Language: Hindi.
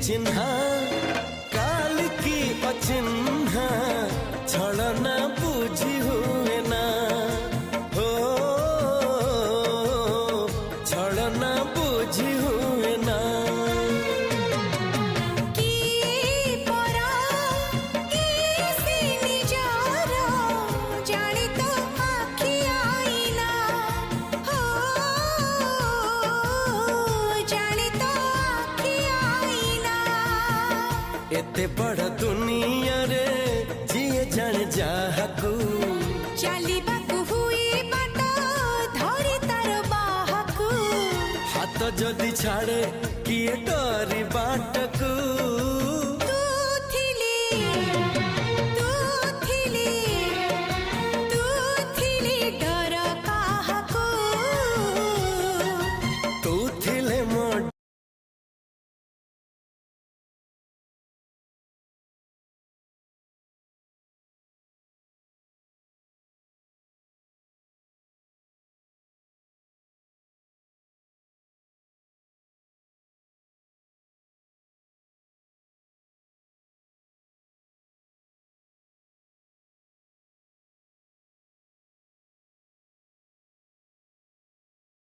चिन्हा काल की अचिन्हा छलना बुझी हुए ना हो छलना बुझी हुए ना एते बड़ दुनिया रे जिए जान जाहकू चलिबाकू हुई बाट धरी तार बाहकू हाथ जदि छाड़े किए डरी बाटकू।